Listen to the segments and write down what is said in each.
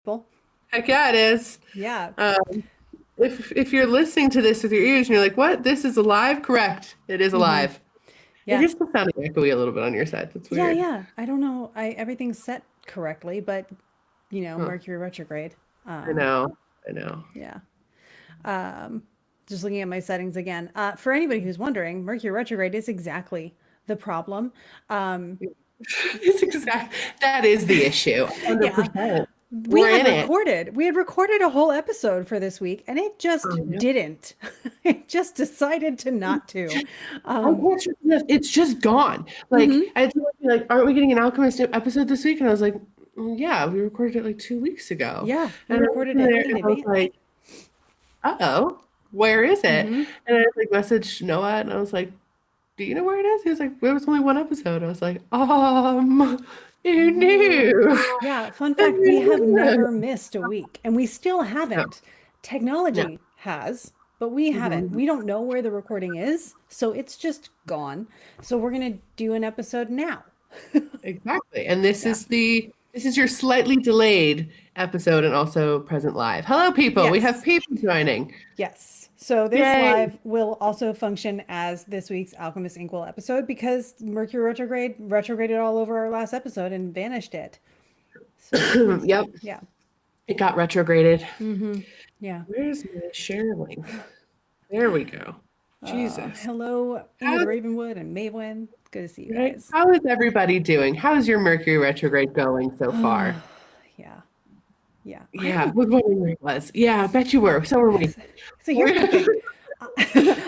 Well, Heck yeah, it is. yeah. Um, if you're listening to this with your ears and you're like, "What? This is alive?" Correct. It is hmm alive. It Yeah. is still sounding echoey a little bit on your side. That's Yeah, weird. yeah. I don't know. I everything's set correctly, but Huh. Mercury retrograde. I Um, know. I know. yeah. Um, just looking at my settings again. For anybody who's wondering, Mercury retrograde is exactly the problem. Um, It's exact. That is the issue. yeah. 100%. We We're had in it. recorded. We had recorded a whole episode for this week and it just Yep. didn't. It just decided to not to. Um, Unfortunately, it's just gone. Like mhm. I had someone be like, "Aren't we getting an Alchemist episode this week?" And I was like, "Yeah, we recorded it like 2 weeks ago." Yeah, we And I was recorded in it there in and I was advance. like, "Uh-oh, where is it?" hmm And I like messaged Noah and I was like, "Do you know where it is?" He was like, "There was only one episode." I was like, you Oh, knew." yeah. Fun And fact, we have you never missed a week, and we still knew. haven't. No, Technology has, but we haven't. no. We don't know where the recording is, so it's just gone. So we're gonna do an episode now. Exactly. And this Yeah. is your slightly delayed episode and also present live. Hello, people. We have Yes. people joining. Yes. So this Yay. live will also function as this week's Alchemist Inkwell episode because Mercury retrograde retrograded all over our last episode and vanished it. So Yep. yeah. It got retrograded. Yeah. Where's my share link? There we go. Jesus. Hello, Into the How's, Ravenwood and Maywin. Good to see you right? guys. How is everybody doing? How's your Mercury retrograde going so far? Yeah, yeah. I Yeah, I don't. was wondering where it was. Yeah, I bet you were. So were we. So here's the thing.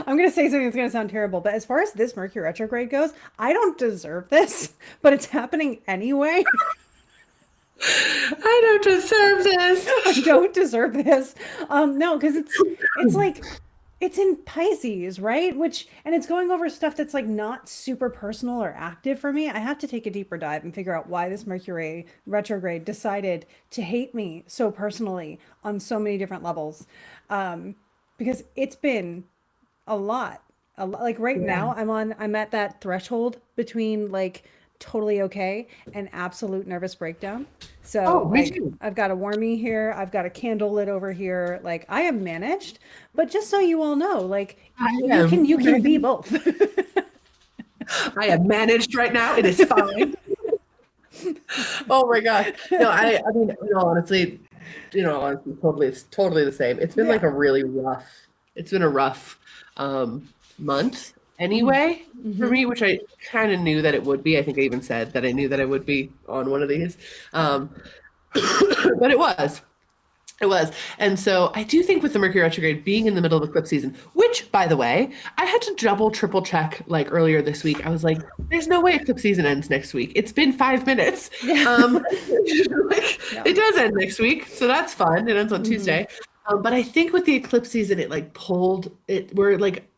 I'm going to say something that's going to sound terrible, but as far as this Mercury retrograde goes, I don't deserve this, but it's happening anyway. I don't deserve I this. don't deserve this. No, because it's like it's in Pisces, right? Which and it's going over stuff that's like not super personal or active for me. I have to take a deeper dive and figure out why this Mercury retrograde decided to hate me so personally on so many different levels. Because it's been a lot. A lot. Like right Yeah. now, I'm at that threshold between like totally okay and absolute nervous breakdown. So Oh, me like too. I've got a warmie here, I've got a candle lit over here. Like I am managed, but just so you all know, like I you am. can be both. I am managed right now. It is fine. Oh my gosh. No, I mean, honestly, totally, it's totally the same. It's been like Yeah. it's been a rough month Mm-hmm. anyway for me, which I kind of knew that it would be. I think I even said that I knew that I would be on one of these. Yeah. Um, but it was. It was. And so I do think with the Mercury retrograde being in the middle of eclipse season, which by the way, I had to double, triple check like earlier this week. I was like, there's no way eclipse season ends next week. It's been 5 minutes. Yeah. Like Yeah. it does end next week. So that's fun. It ends on Mm-hmm. Tuesday. But I think with the eclipse season, it like pulled it, we're like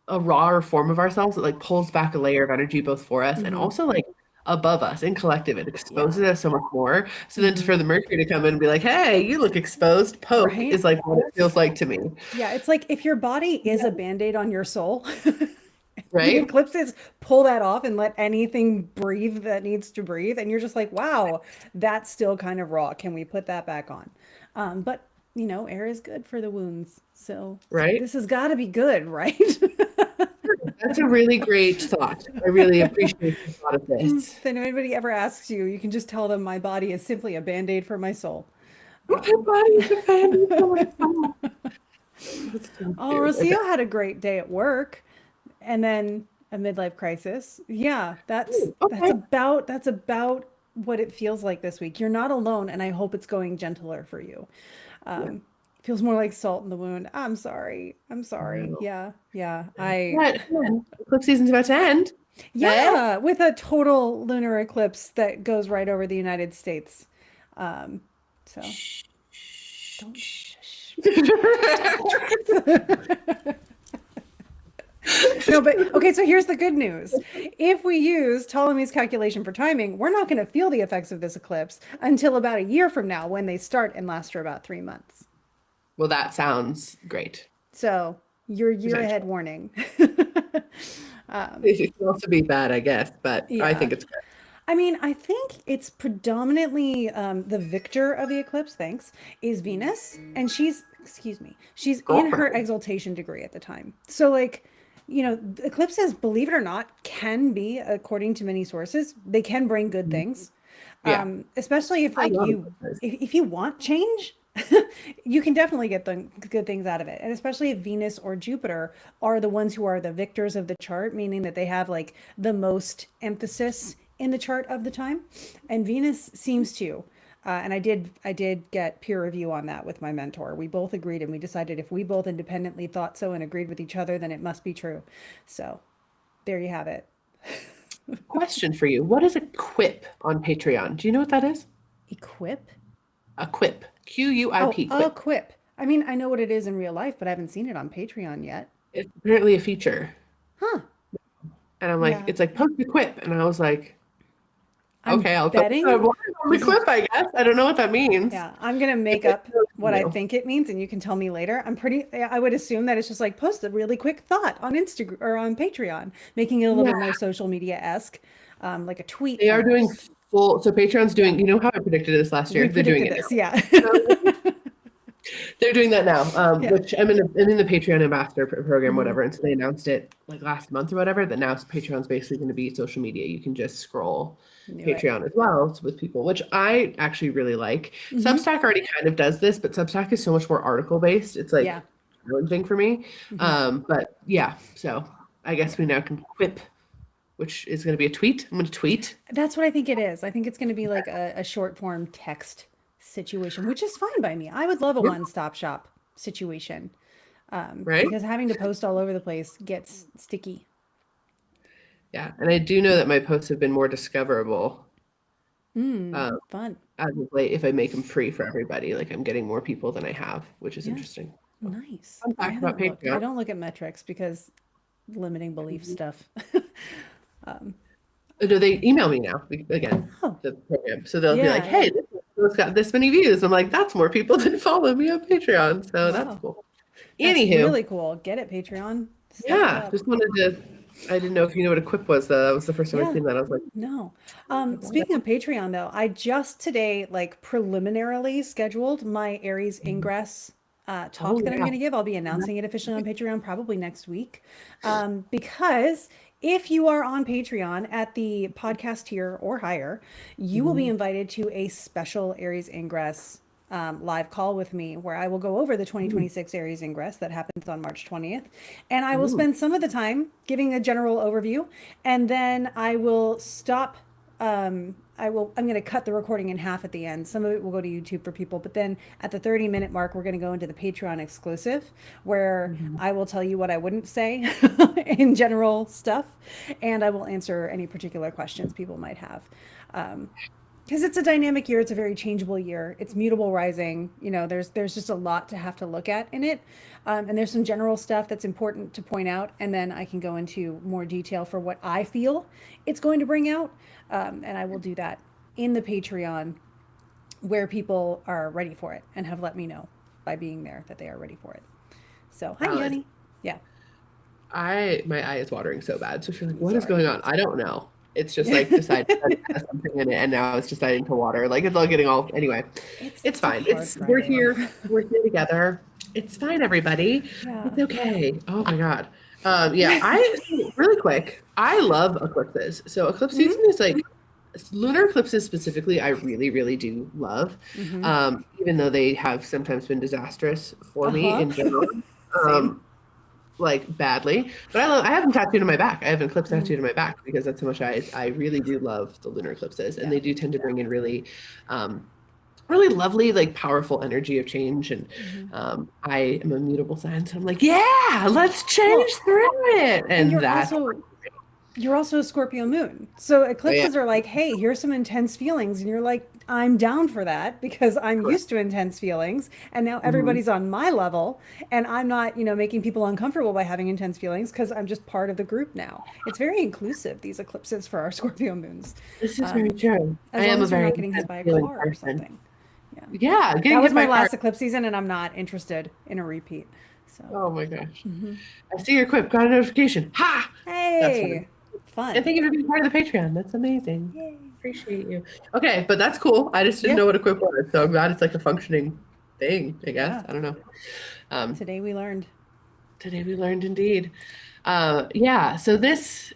a rawer form of ourselves that like pulls back a layer of energy both for us and Mm-hmm. also like above us in collective. It Yeah. exposes us so much more. So then Mm-hmm. for the Mercury to come in and be like, hey, you look exposed, poke Right? is like what it feels like to me. Yeah, it's like if your body is a band-aid on your soul, the Right? eclipses pull that off and let anything breathe that needs to breathe. And you're just like, wow, that's still kind of raw. Can we put that back on? But, air is good for the wounds. So Right? this has got to be good, right? That's a really great thought. I really appreciate the thought of this. If anybody ever asks you, you can just tell them my body is simply a band-aid for my soul. My body is defending for myself. That's so Oh, cute. Okay. Rocio had a great day at work and then a midlife crisis. Yeah, that's Ooh, okay. about what it feels like this week. You're not alone, and I hope it's going gentler for you. Yeah. Feels more like salt in the wound. I'm sorry. I'm sorry. No. Yeah, yeah. I But eclipse season's about to end. Eh? yeah, with a total lunar eclipse that goes right over the United States. Um, so don't shush. No, but okay, so here's the good news. If we use Ptolemy's calculation for timing, we're not going to feel the effects of this eclipse until about a year from now when they start and last for about 3 months. Well, that sounds great. So, your year ahead Potential. warning. It can also be bad, I guess, but I Yeah. think it's good. I mean, I think it's predominantly the victor of the eclipse, thanks, is Venus. And she's, excuse me, she's in her Girlfriend. exaltation degree at the time. So, like, eclipses, believe it or not, can be, according to many sources, they can bring good things. Yeah. Especially if, I like, love eclipses. if you want change, you can definitely get the good things out of it. And especially if Venus or Jupiter are the ones who are the victors of the chart, meaning that they have like the most emphasis in the chart of the time. And Venus seems to. And I did get peer review on that with my mentor. We both agreed, and we decided if we both independently thought so and agreed with each other, then it must be true. So there you have it. Question for you. What is a quip on Patreon? Do you know what that is? Equip? A quip. Oh, Q-U-I-P, a quip. quip. I mean, I know what it is in real life, but I haven't seen it on Patreon yet. It's apparently a feature. Huh. And I'm like, Yeah. it's like post a quip. And I was like, I'm okay, I'll post betting on the quip, I guess. I don't know what that means. Yeah, I'm gonna If make it up feels what I new. think it means, and you can tell me later. I would assume that it's just like post a really quick thought on Instagram or on Patreon, making it a little Yeah, bit more social media-esque, like a tweet they are doing almost. full. So Patreon's Yeah, doing, you know how I predicted this last we year? They're doing predicted it this. now. Yeah. They're doing that now, Yeah. which I'm in the Patreon ambassador program, Hmm. whatever. And so they announced it like last month or whatever, that now Patreon's basically going to be social media. You can just scroll Knew it. Patreon as well with people, which I actually really like. Hmm. Substack already kind of does this, but Substack is so much more article based. It's like Yeah. challenging for me. Hmm. But yeah, so I guess we now can quip, which is going to be a tweet. I'm going to tweet, That's what I think it is. I think it's going to be like a short form text situation, which is fine by me. I would love a one-stop shop situation, right? because having to post all over the place gets sticky. Yeah. And I do know that my posts have been more discoverable Mm, um, fun. as of late if I make them free for everybody. Like I'm getting more people than I have, which is Yeah. interesting. So, Nice. fun I fact about haven't looked. I Patreon. don't look at metrics because limiting belief stuff. um, Do they email me now again, oh, the program? So they'll be like, yeah, yeah. hey, this one's got this many views. I'm like, that's more people than follow me on Patreon. So that's Wow. cool. That's Anywho, really cool. Get it, Patreon. Step it yeah, up. just wanted to, I didn't know if you know what a quip was though. That was the first time I'd Yeah. seen that. I was like, No. Speaking of Patreon, though, I just today, like, preliminarily scheduled my Aries Ingress oh talk that I'm yeah. going to give. I'll be announcing it officially on Patreon probably next week. Because if you are on Patreon at the podcast tier or higher, you will be Mhm. invited to a special Aries Ingress live call with me where I will go over the 2026 Aries Ingress that happens on March 20th. And I will Ooh. spend some of the time giving a general overview. And then I will stop. I'm going to cut the recording in half at the end. Some of it will go to YouTube for people. But then at the 30-minute mark, we're going to go into the Patreon exclusive where Mhm. I will tell you what I wouldn't say in general stuff. And I will answer any particular questions people might have. Um, because it's a dynamic year, it's a very changeable year, it's mutable rising, there's just a lot to have to look at in it, and there's some general stuff that's important to point out, and then I can go into more detail for what I feel it's going to bring out, and I will do that in the Patreon where people are ready for it and have let me know by being there that they are ready for it. So hi Valid. Yanni. Yeah. My eye is watering so bad. So she's like, I'm what is sorry. going on? I don't know. It's just like decided that it has something in it, and now it's deciding to water. Like it's all getting all anyway. It's It's a fine. hard We're Friday. here. We're here together. It's fine, everybody. Yeah. It's okay. Oh my God. Yeah, really quick. I love eclipses. So eclipse season Mm-hmm. is like lunar eclipses specifically, I really, really do love. Mm-hmm. Even though they have sometimes been disastrous for me Uh-huh. in general. Same. Um, like badly. But I have them tattooed on my back. I have an eclipse Mm. tattooed on my back because that's how much I really do love the lunar eclipses. And Yeah. they do tend to bring in really really lovely, like powerful energy of change. And Mm-hmm. I am a mutable sign, so I'm like, yeah, let's change Well, through it. and And that's you're also a Scorpio moon. So oh yeah, eclipses are like, hey, here's some intense feelings. And you're like, I'm down for that because I'm correct. used to intense feelings. And now Mhm. everybody's on my level. And I'm not, making people uncomfortable by having intense feelings because I'm just part of the group now. It's very inclusive, these eclipses for our Scorpio moons. This is very Um, true. I as long am a as you're very not getting hit intense by a feeling car or person. something. Yeah. Yeah, That getting was hit by my a car. last eclipse season, and I'm not interested in a repeat. So, Oh my gosh. mhm. I see your quip, got a notification. Ha! That's funny. Hey, fun. And thank you for being part of the Patreon. That's amazing. Yay. Appreciate you. Okay, but that's cool. I just didn't Yeah. know what equip was, so I'm glad it's like a functioning thing, I guess. Yeah. I don't know. Today we learned. Today we learned indeed. Yeah, so this,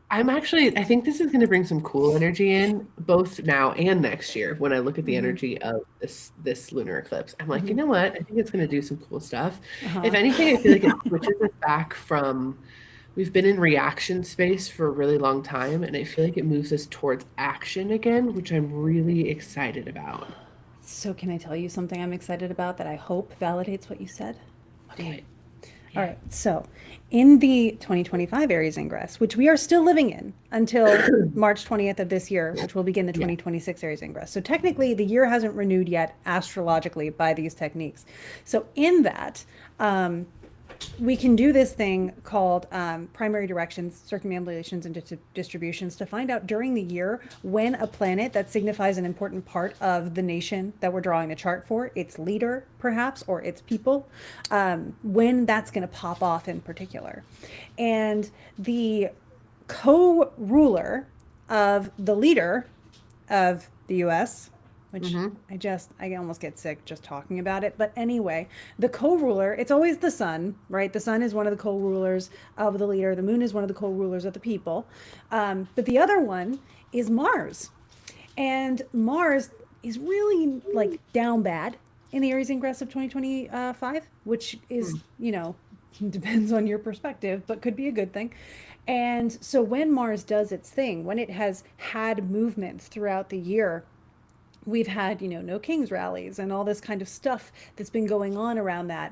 I think this is going to bring some cool energy in both now and next year. When I look at the energy of this lunar eclipse, I'm like, you know what? I think it's going to do some cool stuff. If anything, I feel like it switches us back from, we've been in reaction space for a really long time, and I feel like it moves us towards action again, which I'm really excited about. So can I tell you something I'm excited about that I hope validates what you said? Okay. All right. So in the 2025 Aries ingress, which we are still living in until March 20th of this year, which will begin the 2026 Aries ingress. So technically the year hasn't renewed yet astrologically by these techniques. So in that, we can do this thing called primary directions, circumambulations, and distributions to find out during the year when a planet that signifies an important part of the nation that we're drawing the chart for, its leader perhaps, or its people, when that's going to pop off in particular. And the co-ruler of the leader of the US, which I almost get sick just talking about it. But anyway, the co-ruler, it's always the sun, right? The sun is one of the co-rulers of the leader. The moon is one of the co-rulers of the people. But the other one is Mars. And Mars is really like down bad in the Aries ingress of 2025, which is, depends on your perspective, but could be a good thing. And so when Mars does its thing, when it has had movements throughout the year, we've had, no kings rallies and all this kind of stuff that's been going on around that.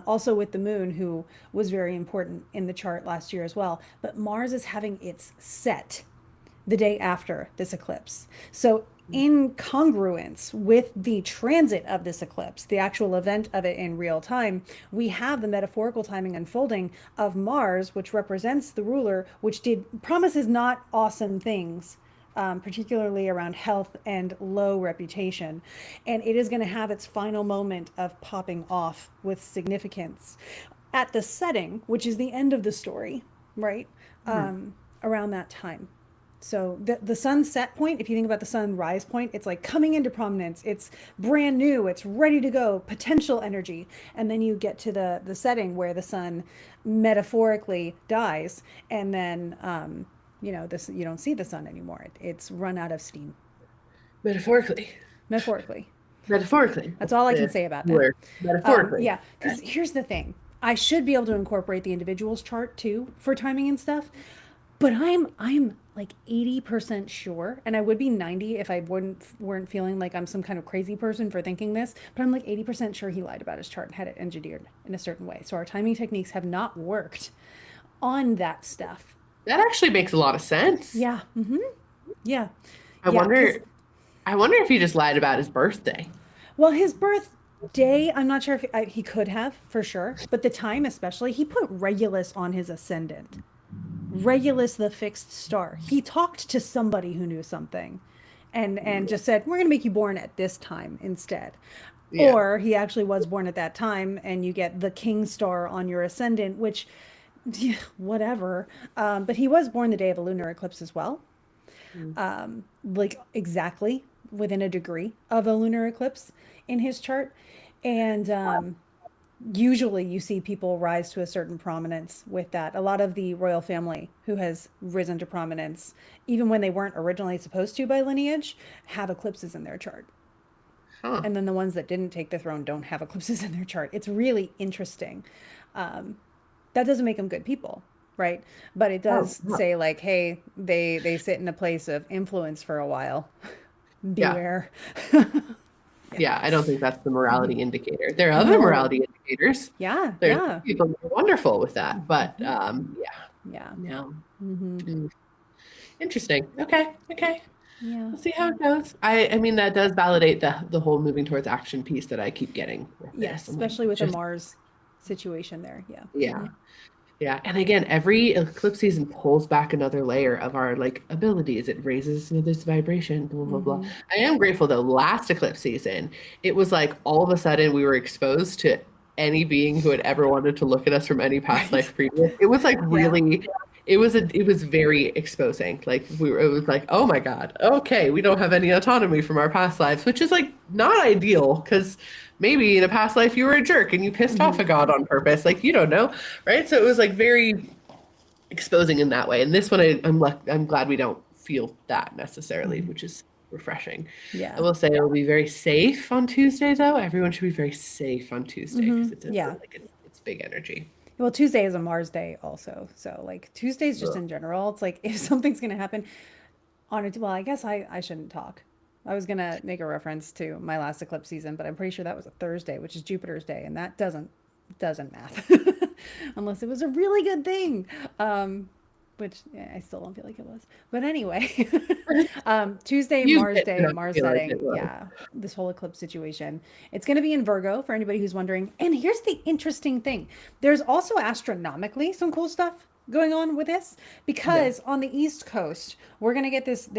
Also with the moon, who was very important in the chart last year as well. But Mars is having its set the day after this eclipse. So in congruence with the transit of this eclipse, the actual event of it in real time, we have the metaphorical timing unfolding of Mars, which represents the ruler, which promises not awesome things. Particularly around health and low reputation. And it is going to have its final moment of popping off with significance at the setting, which is the end of the story, right? Around that time. So the sunset point, if you think about the sunrise point, it's like coming into prominence. It's brand new. It's ready to go. Potential energy. And then you get to the setting where the sun metaphorically dies. And then this, you don't see the sun anymore. It's run out of steam. Metaphorically. That's all I can say about that. Metaphorically. Yeah, because here's the thing. I should be able to incorporate the individual's chart too for timing and stuff, but I'm like 80% sure, and I would be 90 if I weren't feeling like I'm some kind of crazy person for thinking this, but I'm like 80% sure he lied about his chart and had it engineered in a certain way. So our timing techniques have not worked on that stuff. That actually makes a lot of sense. Yeah. Yeah. I wonder if he just lied about his birthday. Well, his birthday, I'm not sure if he could have, for sure. But the time especially, he put Regulus on his ascendant. Regulus, the fixed star. He talked to somebody who knew something and just said, we're going to make you born at this time instead. Yeah. Or he actually was born at that time and you get the king star on your ascendant, which... yeah, whatever. But he was born the day of a lunar eclipse as well. Like exactly within a degree of a lunar eclipse in his chart. And usually you see people rise to a certain prominence with that. A lot of the royal family who has risen to prominence, even when they weren't originally supposed to by lineage, have eclipses in their chart. And then the ones that didn't take the throne don't have eclipses in their chart. It's really interesting. That doesn't make them good people, right? But it does say like, hey, they sit in a place of influence for a while. Beware. Yeah, I don't think that's the morality indicator. There are other morality indicators. Yeah, There's people who are wonderful with that, but yeah. Interesting. Okay. Yeah. We'll see how it goes. I mean, that does validate the whole moving towards action piece that I keep getting. Yes, especially with the Mars situation there. Yeah. And again, every eclipse season pulls back another layer of our like abilities. It raises this vibration, blah, blah, blah. I am grateful though, last eclipse season, it was like all of a sudden we were exposed to any being who had ever wanted to look at us from any past life previous. It was like really, it was very exposing. Like it was like, oh my God, okay, we don't have any autonomy from our past lives, which is like not ideal because maybe in a past life you were a jerk and you pissed off a god on purpose. Like you don't know, right? So it was like very exposing in that way. And this one, I'm glad we don't feel that necessarily, which is refreshing. I Yeah. will say it'll be very safe on Tuesday, though. Everyone should be very safe on Tuesday because it does feel Yeah. like it's big energy. Well, Tuesday is a Mars day also. So like Tuesdays just Ugh. in general, it's like if something's gonna happen on it, well, I guess I shouldn't talk. I was gonna make a reference to my last eclipse season, but I'm pretty sure that was a Thursday, which is Jupiter's day, and that doesn't math unless it was a really good thing. Which I still don't feel like it was. But anyway, Tuesday, You Mars did day, not Mars feel like setting. it was. Yeah, this whole eclipse situation. It's going to be in Virgo for anybody who's wondering. And here's the interesting thing: there's also astronomically some cool stuff going on with this Yeah. because on the East Coast we're going to get this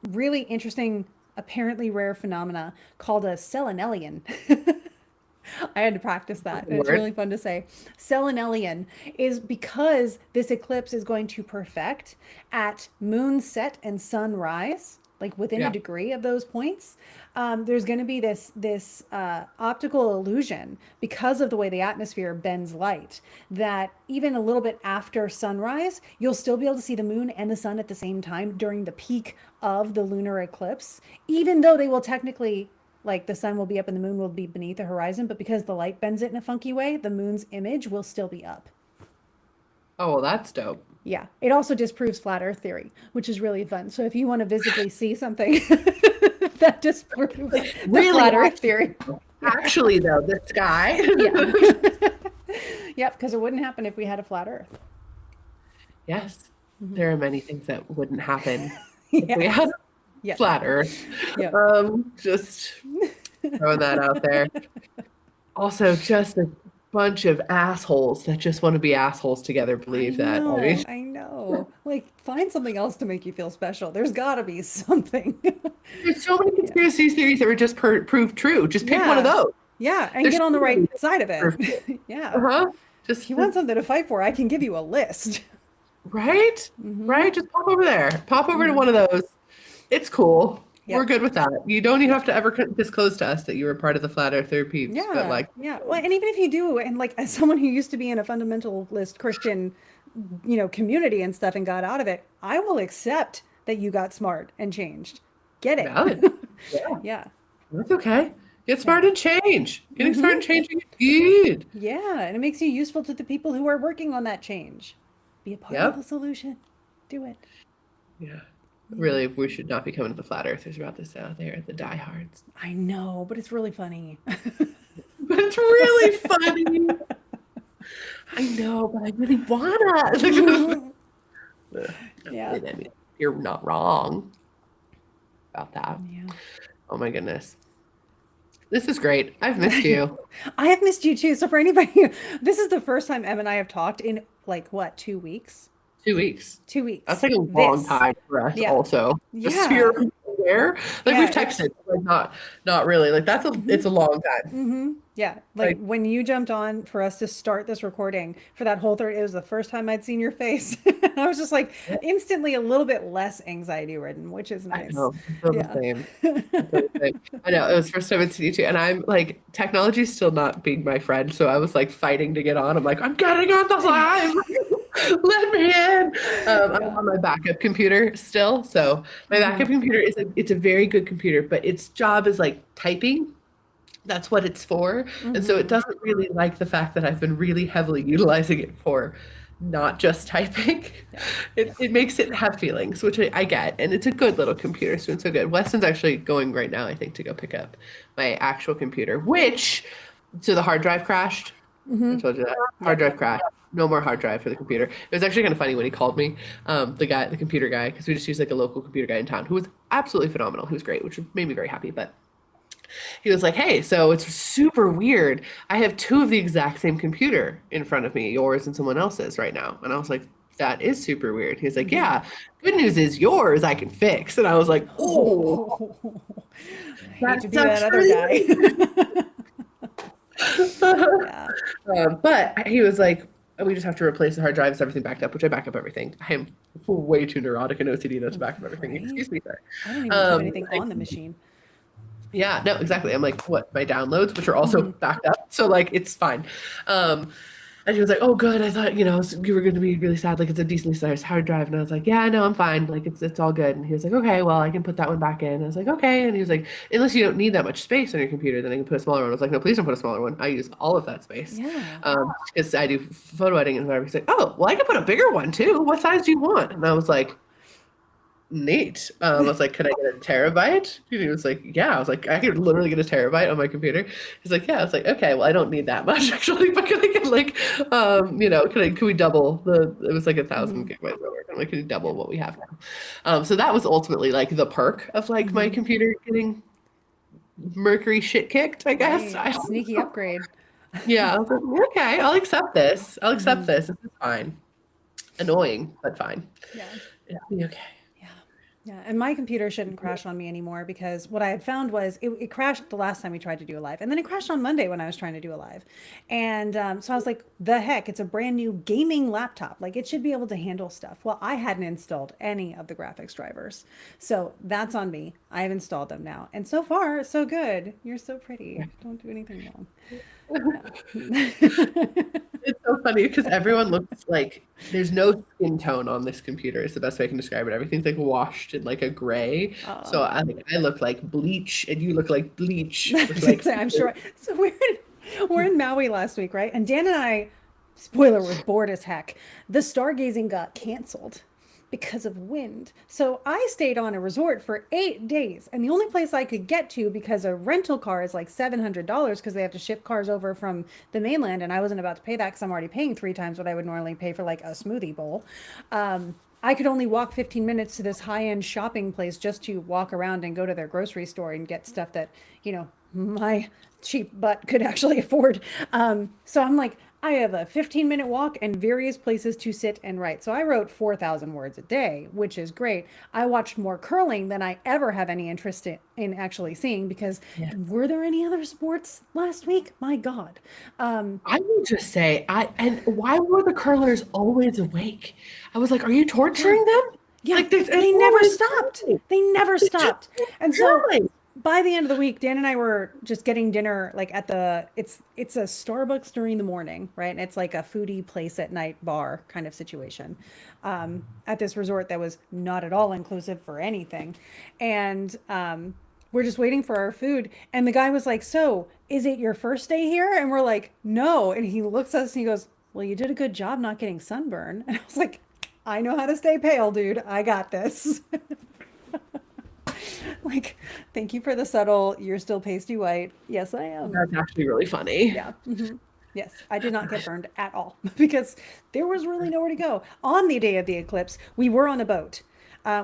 really interesting, apparently rare phenomena called a selenelian. I had to practice that. And it's Word. really fun to say. Selenelian is because this eclipse is going to perfect at moon set and sunrise, like within a Yeah. degree of those points. There's going to be this optical illusion because of the way the atmosphere bends light that even a little bit after sunrise, you'll still be able to see the moon and the sun at the same time during the peak of the lunar eclipse, even though they will technically like the sun will be up and the moon will be beneath the horizon, but because the light bends it in a funky way, the moon's image will still be up. Oh, well, that's dope. Yeah. It also disproves flat earth theory, which is really fun. So if you want to visibly see something that disproves the Really, flat earth theory. actually, though, the sky. Yeah. Yep, because it wouldn't happen if we had a flat earth. Yes, there are many things that wouldn't happen if we Yeah. had Yeah. flat Earth. Yeah. Just throwing that out there. Also, just a bunch of assholes that just want to be assholes together believe that. I mean, I know. Like, find something else to make you feel special. There's got to be something. there's so many conspiracy theories that were just proved true. Just pick one of Yeah. those. Yeah. And There's get on the so many right side of proved it. true. Yeah. Uh-huh. If you want something to fight for, I can give you a list. right? Right? Just pop over there. Pop over to one of those. It's cool. We're Yep. good with that. You don't even have to ever disclose to us that you were part of the flat earther peeps, but Yeah. like, Yeah. Well, and even if you do, and like as someone who used to be in a fundamentalist Christian, community and stuff and got out of it, I will accept that you got smart and changed. Get it? valid. Yeah, Yeah. that's okay. Get smart and change. Getting smart and changing is good. Yeah. And it makes you useful to the people who are working on that change. Be a part of Yep. the solution. Do it. Yeah. Really, we should not be coming to the flat earthers about this out there, the diehards. I know, but it's really funny. But it's really funny. I know, but I really wanna. Yeah. I mean, you're not wrong about that. Yeah. Oh my goodness. This is great. I've missed you. I have missed you too. So for anybody, this is the first time Em and I have talked in like what, 2 weeks? 2 weeks. 2 weeks. That's like a long This. time for us Yeah. also. Just so Yeah. you're aware. Like Yeah, we've it's- texted, but not really. Like it's a long time. Yeah, like when you jumped on for us to start this recording for that whole third, it was the first time I'd seen your face. I was just like instantly a little bit less anxiety ridden, which is I nice. know. I feel Yeah. the same. I feel the same. I know. It was the first time I'd seen you too. And I'm like, technology's still not being my friend. So I was like fighting to get on. I'm like, I'm getting on the live. Let me in. I'm on my backup computer still. So my backup computer it's a very good computer, but its job is like typing. That's what it's for. And so it doesn't really like the fact that I've been really heavily utilizing it for not just typing. It makes it have feelings, which I get. And it's a good little computer, so it's so good. Weston's actually going right now, I think, to go pick up my actual computer, so the hard drive crashed. I told you that. Hard drive crashed. No more hard drive for the computer. It was actually kind of funny when he called me, the computer guy, because we just used like a local computer guy in town who was absolutely phenomenal. He was great, which made me very happy. But he was like, hey, so it's super weird. I have two of the exact same computer in front of me, yours and someone else's right now. And I was like, that is super weird. He's like, yeah, good news is yours I can fix. And I was like, oh, I hate to be that other guy. Yeah. But he was like, we just have to replace the hard drives, everything backed up, which I back up everything. I am way too neurotic and OCD to back up everything. Right? Excuse me, sir. I don't even put anything on the machine. Yeah, no, exactly. I'm like, what, my downloads, which are also Mhm. backed up. So like, it's fine. And he was like, oh, good. I thought, you were going to be really sad. Like, it's a decently sized hard drive. And I was like, yeah, no, I'm fine. Like, it's all good. And he was like, okay, well, I can put that one back in. I was like, okay. And he was like, unless you don't need that much space on your computer, then I can put a smaller one. I was like, no, please don't put a smaller one. I use all of that space. Yeah. Because I do photo editing and whatever. He's like, oh, well, I can put a bigger one too. What size do you want? And I was like, neat. I was like, could I get a terabyte? And he was like, yeah. I was like, I could literally get a terabyte on my computer. He's like, yeah. I was like, okay, well, I don't need that much actually, but can I get like, can we double it was like 1,000 gigabytes. I'm like, can we double what we have now? So that was ultimately like the perk of like my computer getting Mercury shit kicked, I guess. Right. Sneaky upgrade. Yeah. I was like, okay, I'll accept this. I'll accept this. This is fine. Annoying, but fine. Yeah. It'll be okay. Yeah. Yeah. And my computer shouldn't crash on me anymore because what I had found was it crashed the last time we tried to do a live. And then it crashed on Monday when I was trying to do a live. And so I was like, the heck, it's a brand new gaming laptop. Like it should be able to handle stuff. Well, I hadn't installed any of the graphics drivers. So that's on me. I've installed them now. And so far, so good. You're so pretty. Don't do anything wrong. It's so funny because everyone looks like there's no skin tone on this computer. It's the best way I can describe it. Everything's like washed in like a gray. So I look like bleach, and you look like bleach. With like I'm sure. So we're in Maui last week, right? And Dan and I, spoiler, were bored as heck. The stargazing got canceled because of wind. So I stayed on a resort for 8 days. And the only place I could get to because a rental car is like $700 because they have to ship cars over from the mainland. And I wasn't about to pay that because I'm already paying 3 times what I would normally pay for like a smoothie bowl. I could only walk 15 minutes to this high-end shopping place just to walk around and go to their grocery store and get stuff that, my cheap butt could actually afford. So I'm like, I have a 15-minute walk and various places to sit and write. So I wrote 4,000 words a day, which is great. I watched more curling than I ever have any interest in actually seeing because were there any other sports last week? My God. I will just say, and why were the curlers always awake? I was like, are you torturing them? Yeah, Like they never stopped. They never stopped. And so curling. by the end of the week, Dan and I were just getting dinner like at it's a Starbucks during the morning, right? And it's like a foodie place at night bar kind of situation at this resort that was not at all inclusive for anything. And we're just waiting for our food. And the guy was like, so is it your first day here? And we're like, no. And he looks at us and he goes, well, you did a good job not getting sunburn. And I was like, I know how to stay pale, dude. I got this. Like, thank you for the subtle, you're still pasty white. Yes, I am. That's actually really funny. Yeah. Yes, I did not get burned at all because there was really nowhere to go. On the day of the eclipse, we were on a boat.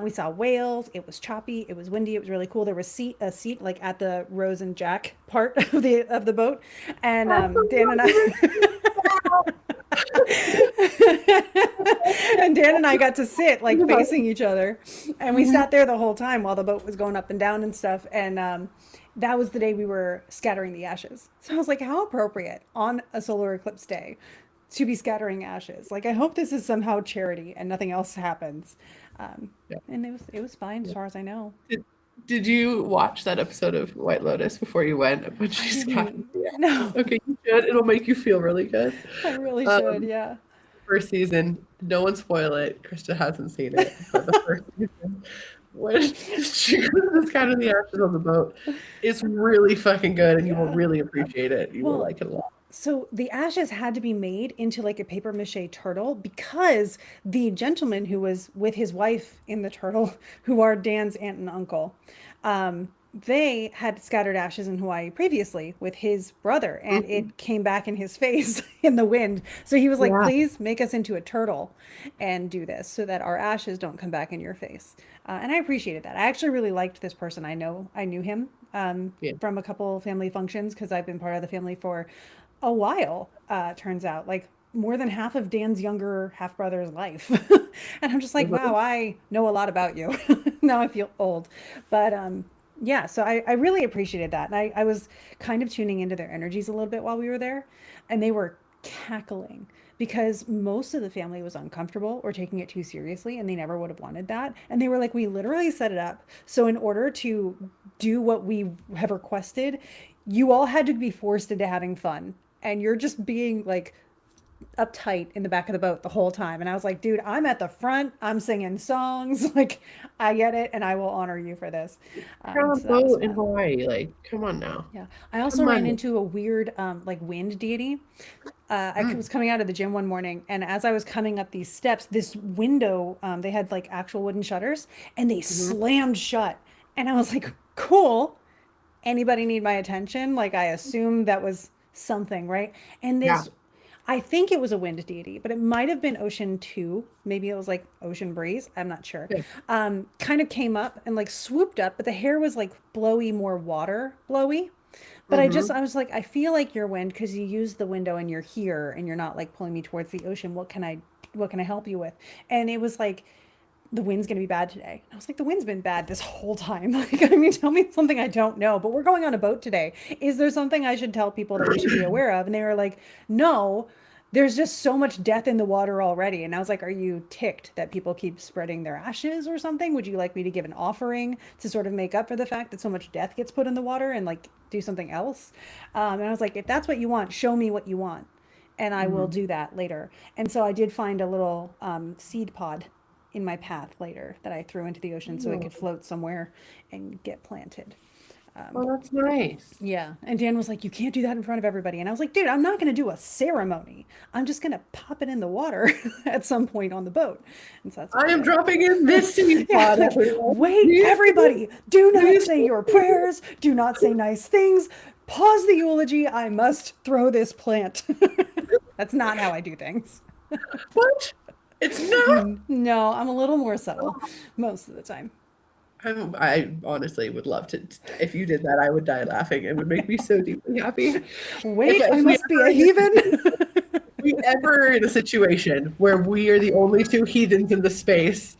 We saw whales. It was choppy. It was windy. It was really cool. There was a seat like at the Rose and Jack part of the boat, and Dan and I. And Dan and I got to sit like facing each other, and we sat there the whole time while the boat was going up and down and stuff. And that was the day we were scattering the ashes. So I was like, how appropriate on a solar eclipse day to be scattering ashes. Like, I hope this is somehow charity and nothing else happens. And it was fine as far as I know. Did you watch that episode of White Lotus before you went? When she's got No. Okay, you should. It'll make you feel really good. I really should, yeah. First season, no one spoil it. Krista hasn't seen it, but the first season, when she goes kind of the ashes on the boat, it's really fucking good, and you will really appreciate it. You will like it a lot. So the ashes had to be made into like a paper mache turtle because the gentleman who was with his wife in the turtle, who are Dan's aunt and uncle, they had scattered ashes in Hawaii previously with his brother, and it came back in his face in the wind. So he was like, please make us into a turtle and do this so that our ashes don't come back in your face. And I appreciated that. I actually really liked this person. I knew him from a couple family functions because I've been part of the family for a while, turns out. Like, more than half of Dan's younger half brother's life. And I'm just like, wow, I know a lot about you. Now I feel old. But yeah, so I really appreciated that. And I was kind of tuning into their energies a little bit while we were there. And they were cackling. because most of the family was uncomfortable or taking it too seriously, and they never would have wanted that. And they were like, we literally set it up. So, in order to do what we have requested, you all had to be forced into having fun. And you're just being like uptight in the back of the boat the whole time. And I was like, dude, I'm at the front. I'm singing songs. Like, I get it, and I will honor you for this. You're on a So that was boat in fun. Hawaii. Like, come on now. Yeah. I also Come ran on. into a weird, like wind deity. Mm, Was coming out of the gym one morning, and as I was coming up these steps, this window, they had like actual wooden shutters, and they mhm. slammed shut. And I was like, cool. Anybody need my attention? Like, I assumed that was something, right? And Yeah. this, I think it was a wind deity, but it might have been Ocean 2. Maybe it was like Ocean Breeze. I'm not sure. Yeah. Kind of came up and like swooped up, but the hair was like blowy, more water blowy. But Hmm. I was like, I feel like you're wind because you use the window and you're here and you're not like pulling me towards the ocean. What can I help you with? And it was like, the wind's going to be bad today. And I was like, the wind's been bad this whole time. Like, I mean, tell me something I don't know, but we're going on a boat today. Is there something I should tell people that we should be aware of? And they were like, no, there's just so much death in the water already. And I was like, are you ticked that people keep spreading their ashes or something? Would you like me to give an offering to sort of make up for the fact that so much death gets put in the water and like do something else? And I was like, if that's what you want, show me what you want. And I will Hmm. do that later. And so I did find a little seed pod in my path later that I threw into the ocean so it could Oh, float somewhere and get planted. oh, that's nice. Yeah. And Dan was like, you can't do that in front of everybody. And I was like, dude, I'm not going to do a ceremony. I'm just going to pop it in the water at some point on the boat. And so that's what I I am did. dropping in this seed Yeah. pod, Like, everyone. wait, Please, everybody, do not please. say your prayers. Do not say nice things. Pause the eulogy. I must throw this plant. That's not how I do things. What? It's not. No, I'm a little more subtle most of the time. I honestly would love to. If you did that, I would die laughing. It would make me so deeply happy. Wait, I If we must be a heathen. ever in a situation where we are the only two heathens in the space,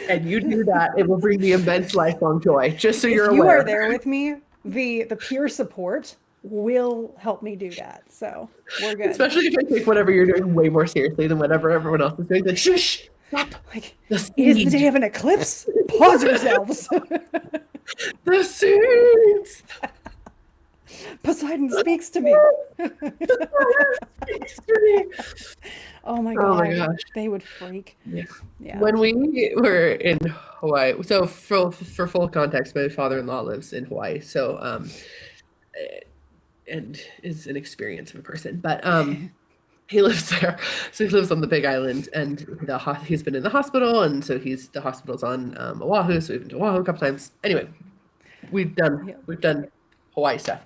and you do that, it will bring me immense lifelong joy. Just so If you're you are aware. there with me, the peer support will help me do that. So we're good. Especially if I take whatever you're doing way more seriously than whatever everyone else is doing. Then shush, stop. Like, The it is the day seed, of an eclipse. Pause yourselves. the seeds. Poseidon speaks to me. Oh my Oh my God. gosh. They would freak. Yeah. Yeah. When we were in Hawaii, so for full context, my father-in-law lives in Hawaii, so and is an experience of a person, but he lives there, so he lives on the Big Island, and he's been in the hospital, and so the hospital's on Oahu, so we've been to Oahu a couple times. Anyway, Yeah. we've done Hawaii stuff.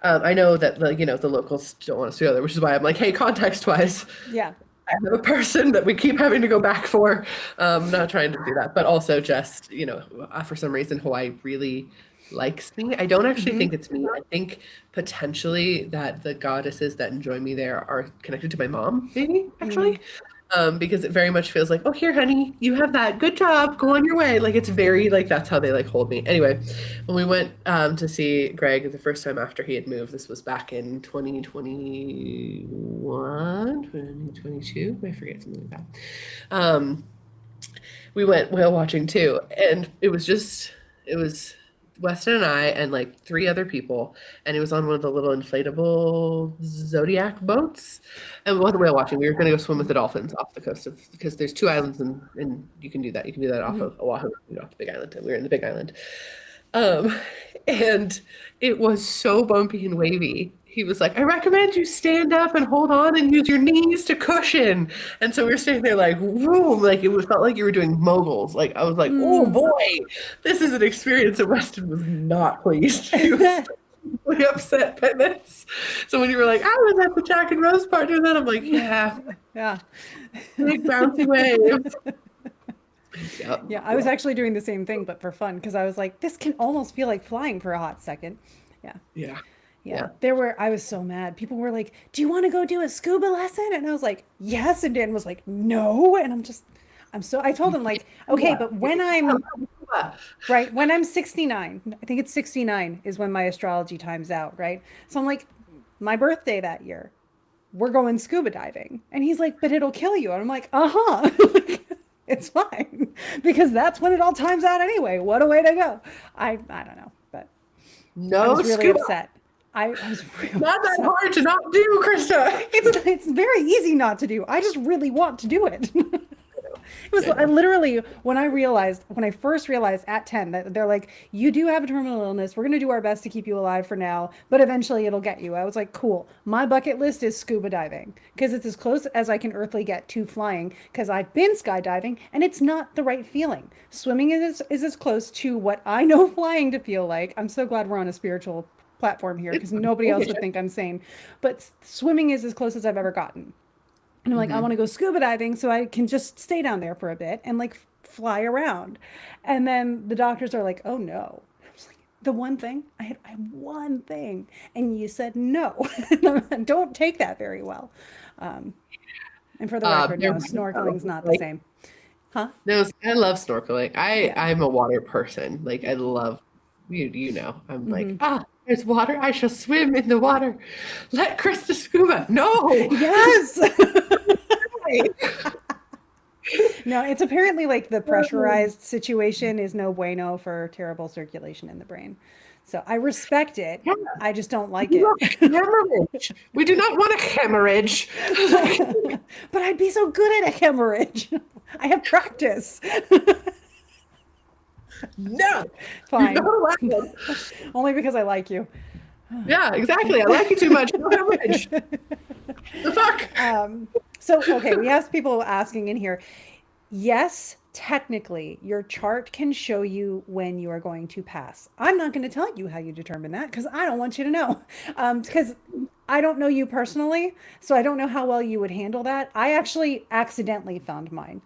I know that the locals don't want us to go there, which is why I'm like, hey, context wise, Yeah. I have a person that we keep having to go back for. Not trying to do that, but also just, for some reason, Hawaii really likes me. I don't actually Hmm. think it's me. I think potentially that the goddesses that enjoy me there are connected to my mom, maybe, Mm. actually. Because it very much feels like, oh, here, honey, you have that. Good job. Go on your way. Like, it's very, like, that's how they, like, hold me. Anyway, when we went to see Greg the first time after he had moved, this was back in 2021, 2022, I forget, something like that. Um, we went whale watching too, and it was Weston and I and like three other people, and it was on one of the little inflatable Zodiac boats. And we wasn't whale watching. We were going to go swim with the dolphins off the coast of because there's two islands and you can do that. You can do that off Hmm. of Oahu, off the Big Island, and we were in the Big Island. Um, and it was so bumpy and wavy. He was like, I recommend you stand up and hold on and use your knees to cushion. And so we were standing there like, whoa, like felt like you were doing moguls. Like I was like, oh Mm. boy, this is an experience. And Weston was not pleased. He was really upset by this. So when you were like, I was at the Jack and Rose part doing that, I'm like, yeah, Yeah. big bouncy waves. Yep. Yeah, I was actually doing the same thing, but for fun, because I was like, this can almost feel like flying for a hot second. Yeah. Yeah. Yeah. Yeah. I was so mad. People were like, do you want to go do a scuba lesson? And I was like, yes. And Dan was like, no. And I told him, like, okay, Yeah. but when I'm 69, I think it's 69 is when my astrology time's out, right? So I'm like, my birthday that year. we're going scuba diving. And he's like, but it'll kill you. And I'm like, uh-huh. It's fine. Because that's when it all times out anyway. What a way to go. I don't know. But I No was really scuba. upset. I was really Not that upset. hard to not do, Krista. It's very easy not to do. I just really want to do it. It was I literally when I first realized at 10 that they're like, you do have a terminal illness. We're gonna do our best to keep you alive for now, but eventually it'll get you. I was like, cool. My bucket list is scuba diving because it's as close as I can earthly get to flying because I've been skydiving and it's not the right feeling. Swimming is as close to what I know flying to feel like. I'm so glad we're on a spiritual platform here because nobody else would think I'm sane. But swimming is as close as I've ever gotten. And I'm like, I want to go scuba diving so I can just stay down there for a bit and like fly around. And then the doctors are like, oh no. I was like, the one thing? I had one thing. And you said no. Don't take that very well. And for the record, no, snorkeling's not the same. Huh? No, I love snorkeling. Yeah. I'm a water person. Like I love you know. I'm like, there's water. I shall swim in the water. Let Krista scuba. No. Yes. No, it's apparently like the pressurized situation is no bueno for terrible circulation in the brain. So I respect it. Yeah. I just don't like We it. want hemorrhage. We do not want a hemorrhage. But I'd be so good at a hemorrhage. I have practice. No. Fine. You're not allowed. Only because I like you. Yeah, exactly. I like you too much. No hemorrhage. The fuck? So, okay, we have people asking in here. Yes, technically, your chart can show you when you are going to pass. I'm not going to tell you how you determine that because I don't want you to know. Because I don't know you personally, so I don't know how well you would handle that. I actually accidentally found mine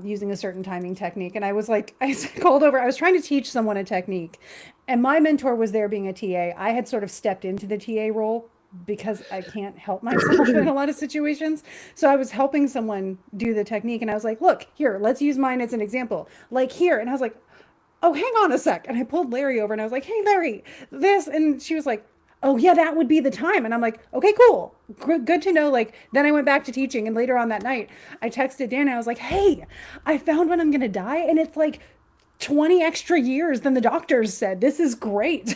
using a certain timing technique. And I was like, I called over, I was trying to teach someone a technique, and my mentor was there being a TA. I had sort of stepped into the TA role because I can't help myself in a lot of situations. So I was helping someone do the technique and I was like, look, here, let's use mine as an example. Like here. And I was like, oh, hang on a sec. And I pulled Larry over and I was like, hey, Larry, this. And she was like, oh, yeah, that would be the time. And I'm like, okay, cool. Good to know. Like, then I went back to teaching. And later on that night, I texted Dan and I was like, hey, I found when I'm going to die. And it's like 20 extra years than the doctors said. This is great.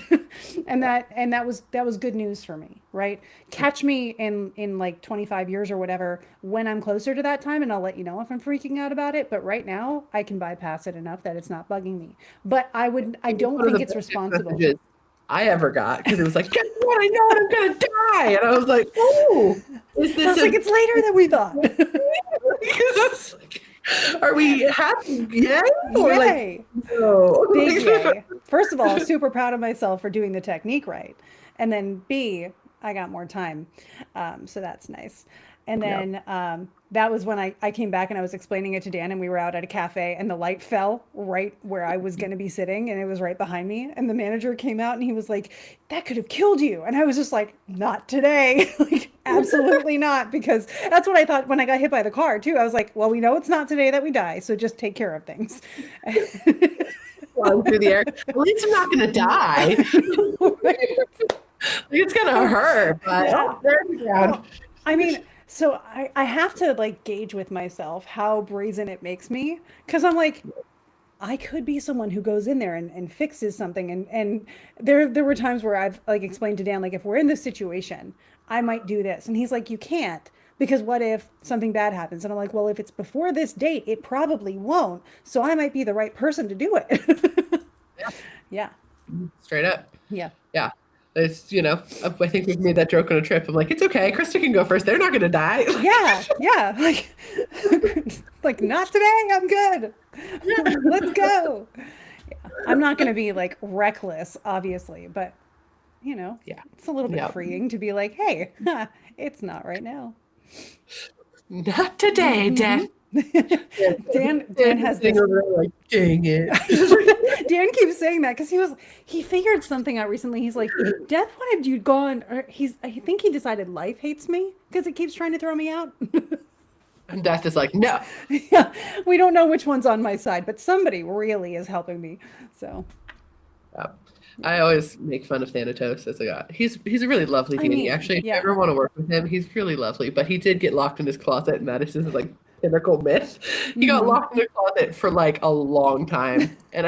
and that was good news for me, right? Catch me in like 25 years or whatever when I'm closer to that time and I'll let you know if I'm freaking out about it, but right now I can bypass it enough that it's not bugging me. But I don't think it's responsible. I ever got because it was like, guess what? I know I'm gonna die, and I was like, oh, is this? Like it's later than we thought. Because like, are we happy yet? Or Yay! Like, no. Big yay! First of all, super proud of myself for doing the technique right, and then B, I got more time, so that's nice. And then that was when I came back and I was explaining it to Dan, and we were out at a cafe and the light fell right where I was going to be sitting and it was right behind me. And the manager came out and he was like, that could have killed you. And I was just like, not today. Like, absolutely not. Because that's what I thought when I got hit by the car too. I was like, well, we know it's not today that we die. So just take care of things. Flying through the air. At least I'm not going to die. It's going to hurt, but there's the ground. I mean, so I have to like gauge with myself how brazen it makes me. Cause I'm like, I could be someone who goes in there and fixes something. And there were times where I've like explained to Dan, like, if we're in this situation, I might do this. And he's like, you can't, because what if something bad happens? And I'm like, well, if it's before this date, it probably won't. So I might be the right person to do it. Yeah. Straight up. Yeah. Yeah. It's, you know, I think we've made that joke on a trip. I'm like, it's okay. Krista can go first. They're not going to die. Yeah. Yeah. Like not today. I'm good. Let's go. Yeah. I'm not going to be like reckless, obviously, but you know, it's a little bit freeing to be like, hey, it's not right now. Not today, Dan. Dan has this. Like, dang it. Dan keeps saying that because he figured something out recently. He's like, Death wanted you gone. Or I think he decided life hates me because it keeps trying to throw me out. And Death is like, no. Yeah, we don't know which one's on my side, but somebody really is helping me. So, I always make fun of Thanatos as a god. He's a really lovely I being. mean, Actually, if you yeah. ever want to work with him, he's really lovely. But he did get locked in his closet, and that is his like pinnacle myth. He got Mhm. locked in the closet for like a long time, and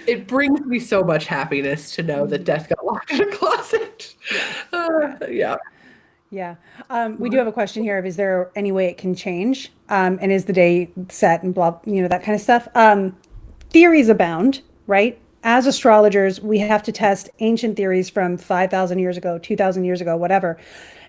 it brings me so much happiness to know that Death got locked in a closet. Yeah. Yeah. Yeah. We do have a question here of is there any way it can change? And is the day set and blah, that kind of stuff. Theories abound, right? As astrologers, we have to test ancient theories from 5,000 years ago, 2,000 years ago, whatever.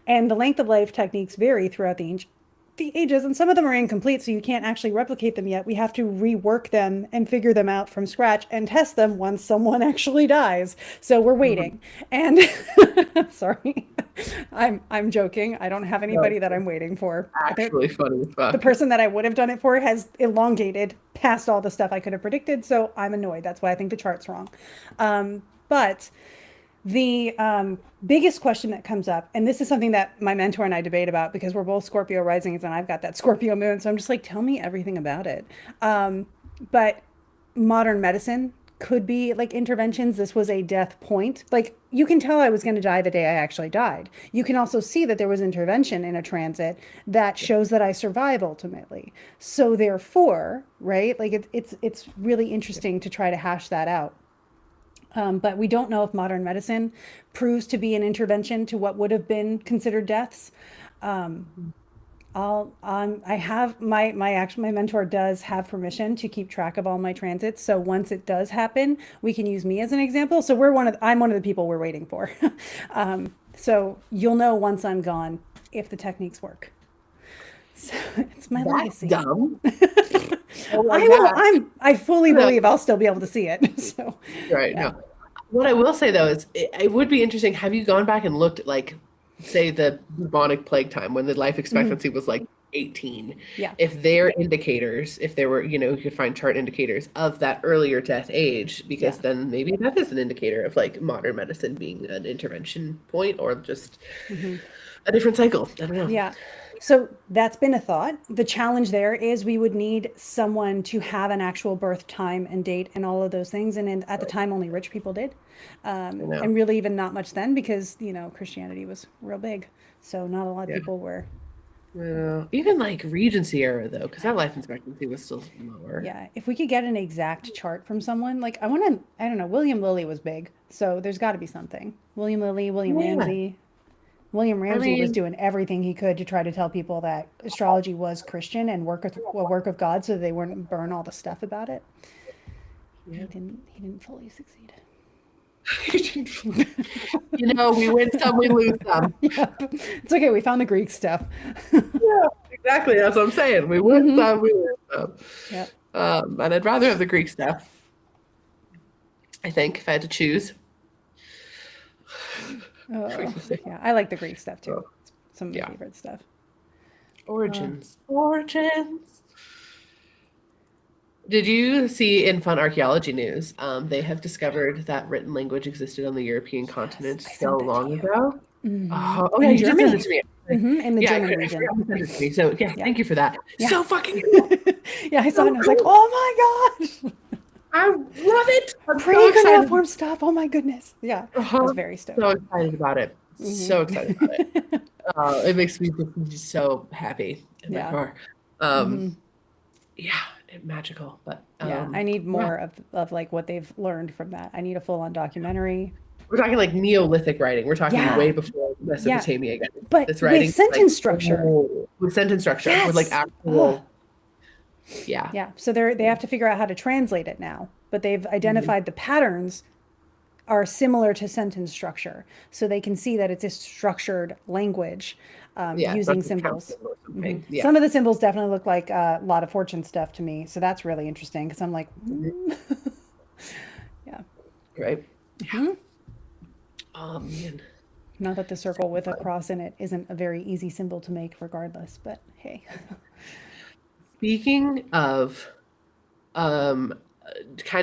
And the length of life techniques vary throughout the ages, and some of them are incomplete, so you can't actually replicate them yet. We have to rework them and figure them out from scratch and test them once someone actually dies. So we're waiting. And sorry, I'm joking. I don't have No, anybody that I'm waiting for. actually funny as The fuck. person that I would have done it for has elongated past all the stuff I could have predicted, so I'm annoyed. That's why I think the chart's wrong. But the biggest question that comes up, and this is something that my mentor and I debate about because we're both Scorpio risings and I've got that Scorpio moon. So I'm just like, tell me everything about it. But modern medicine could be like interventions. This was a death point. Like you can tell I was going to die the day I actually died. You can also see that there was intervention in a transit that shows that I survive ultimately. So therefore, right? Like it's really interesting to try to hash that out. But we don't know if modern medicine proves to be an intervention to what would have been considered deaths. I have my mentor does have permission to keep track of all my transits. So once it does happen, we can use me as an example. So I'm one of the people we're waiting for. So you'll know once I'm gone if the techniques work. So it's my That's legacy. dumb. Oh my God. I fully No. believe I'll still be able to see it. So Right. yeah. No. What I will say though is it would be interesting. Have you gone back and looked at like, say, the bubonic plague time when the life expectancy was like 18? Yeah. If they're indicators, if there were, you could find chart indicators of that earlier death age, because Yeah. then maybe that is an indicator of like modern medicine being an intervention point or just a different cycle. I don't know. Yeah. So that's been a thought. The challenge there is we would need someone to have an actual birth time and date and all of those things. And at the time, only rich people did. know. And really even not much then because, Christianity was real big. So not a lot of Yeah. people were. Yeah. Even like Regency era though, because that life expectancy was still lower. Yeah. If we could get an exact chart from someone, like I don't know, William Lilly was big. So there's got to be something. William Lilly, William Yeah. Ramsey. William Ramsey was mean- doing everything he could to try to tell people that astrology was Christian and a work of God, so they wouldn't burn all the stuff about it. Yeah. He didn't fully succeed. We win some, we lose some. Yeah, it's okay. We found the Greek stuff. Yeah, exactly. That's what I'm saying. We win some, we lose some. Yep. And I'd rather have the Greek stuff. I think if I had to choose. Yeah, I like the Greek stuff too. It's some of my Yeah. favorite stuff. Origins. Origins. Did you see in fun archaeology news? They have discovered that written language existed on the European continent I sent so that to long you. ago. Mhm. Oh, yeah, In you did send Germany. it to me. In the Yeah, German I region. forgot to send it to me. So yeah, Yeah. thank you for that. Yeah. So fucking cool. Yeah, I saw it and I was like, cool. oh my gosh. I love it. I'm so Pre-cuneiform excited. stuff. Oh my goodness. Yeah. I was very stoked. So excited about it. So excited about it. It makes me just so happy in my Yeah. car. Yeah, magical. But Yeah, I need more of like what they've learned from that. I need a full-on documentary. we're talking like Neolithic writing. We're talking Yeah. way before Mesopotamia again. But This with writing sentence structure. with sentence structure, with like Yes. actual. Yeah. Yeah, so they have to figure out how to translate it now, but they've identified the patterns are similar to sentence structure, so they can see that it's a structured language Yeah, it's using not just symbols. counting or something. Yeah. Some of the symbols definitely look like a lot of fortune stuff to me, so that's really interesting because I'm like, yeah. Right. Yeah. Oh man. Not that the circle with a cross in it isn't a very easy symbol to make, regardless. But hey, Speaking of kind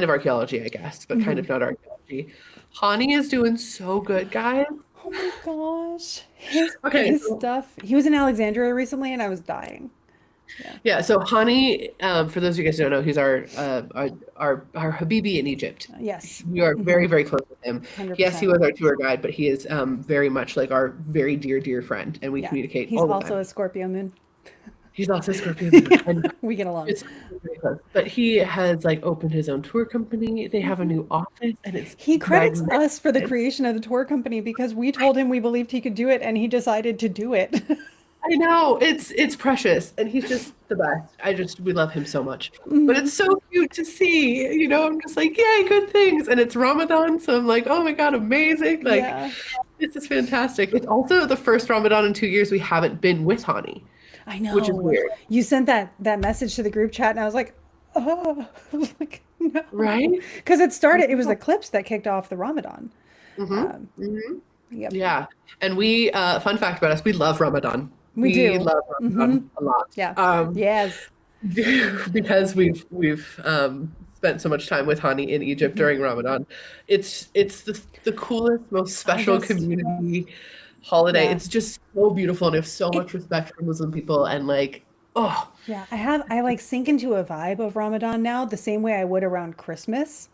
of archaeology, I guess, but kind of not archaeology. Hani is doing so good, guys. oh my gosh, his Okay, his so- stuff. He was in Alexandria recently, and I was dying. Yeah, so Hani, for those of you guys who don't know, he's our Habibi in Egypt. Yes. We are very, very close with him. Yes, he 100%. was our tour guide, but he is very much like our very dear, dear friend, and we Yeah. communicate He's all the also time. a Scorpio moon. He's also Scorpio moon, and We get along. it's very close. But he has like opened his own tour company. They have a new office, and it's He credits us for the magnificent. creation of the tour company because we told him we believed he could do it and he decided to do it. I know it's precious, and he's just the best. We love him so much. But Mhm. it's so cute to see, I'm just like, yay, good things. And it's Ramadan, so I'm like, oh my God, amazing. Like, Yeah, this is fantastic. It's also the first Ramadan in 2 years we haven't been with Hani, I which is know. weird, You sent that message to the group chat and I was like, oh, I was like, no. right? Because it was the clips that kicked off the Ramadan. Mm-hmm. Um, Mm-hmm. yep, Yeah. And fun fact about us, we love Ramadan. we We do. love Hmm. Ramadan a lot. Yeah. Yes. Because we've spent so much time with Hani in Egypt Hmm. during Ramadan. It's the coolest, most I special just, community holiday. yeah. It's just so beautiful, and I have so It, much respect for Muslim people, and like, oh, yeah, I like sink into a vibe of Ramadan now the same way I would around Christmas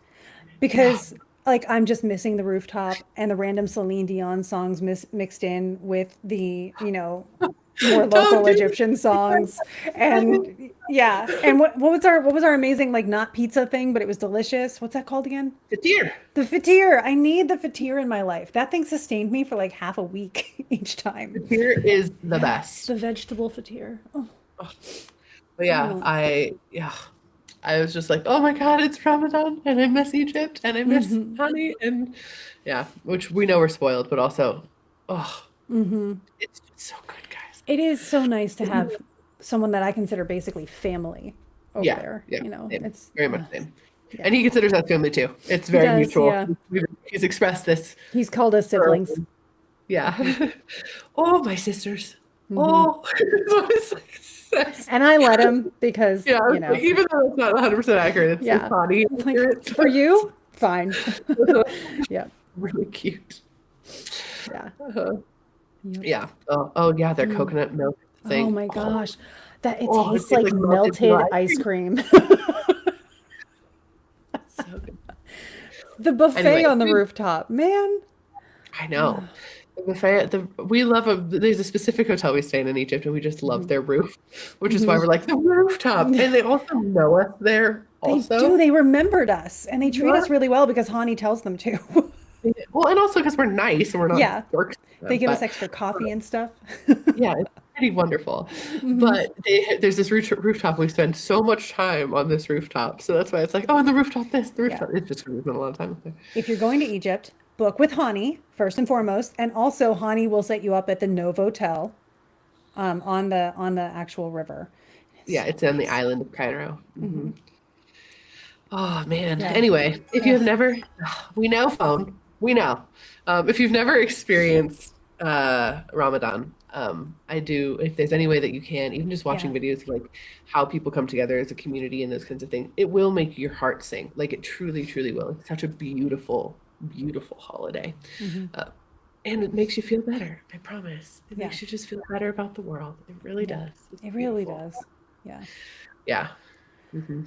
yeah. because like I'm just missing the rooftop and the random Celine Dion songs mixed in with the, more Don't local do Egyptian songs. it. And yeah. And what was our amazing like not pizza thing, but it was delicious. What's that called again? The deer. The fatir. I need the fatir in my life. That thing sustained me for like half a week each The time. deer is the Yes, the best. vegetable fatir. Oh, Oh, but yeah, oh. I was just like, oh my God, it's Ramadan, and I miss Egypt, and I miss Hmm. honey, and yeah, which we know we're spoiled, but also, oh, Hmm. it's just so good, guys. It is so nice to have someone that I consider basically family over Yeah, there. yeah, same, It's very much same. yeah. And he considers us family too. It's He very does. mutual. Yeah. He's expressed this He's called us siblings. early. Yeah. Oh, my sisters. Hmm. Oh, that's what it's like, says. And I let him because, Yeah, it's like, even though it's not 100% accurate, it's yeah. funny Like accurate. for you, fine. So Yeah. really cute. Yeah. Uh-huh. Yep. Yeah. Oh yeah, their Mm. coconut milk Oh thing. my gosh. That it Oh, it tastes tastes like like melted vanilla melted ice ice cream. cream. So good. The buffet Anyway, on the rooftop, man. I know. The buffet, we love there's a specific hotel we stay in Egypt, and we just love Hmm. their roof, which is why Hmm. we're like the rooftop. And they also know us there They do. also. They remembered us and they treat Yeah. us really well because Hani tells them to. Well, and also because we're nice and we're not Yeah. dorks to They them, give us but extra coffee and stuff. yeah, it's pretty wonderful. Hmm. But there's this rooftop. We spend so much time on this rooftop, so that's why it's like, oh, and the rooftop, this, the Yeah. rooftop. It's just 'cause we spend a lot of time there. If you're going to Egypt, book with Hani first and foremost, and also Hani will set you up at the Novotel on the actual river. It's Yeah, so it's on the nice. island of Cairo. Hmm. Oh man. Yeah. Anyway, if you Ugh. have never, we know phone, we know. If you've never experienced Ramadan, I do. If there's any way that you can, even just watching Yeah. videos of like how people come together as a community and those kinds of things, it will make your heart sing. Like it truly, truly will. It's such a beautiful, beautiful holiday, Hmm. uh, and it makes you feel better. I promise. It Yeah. makes you just feel better about the world. It really Yeah. does. It's It really beautiful. does. Yeah. Yeah. Mhm.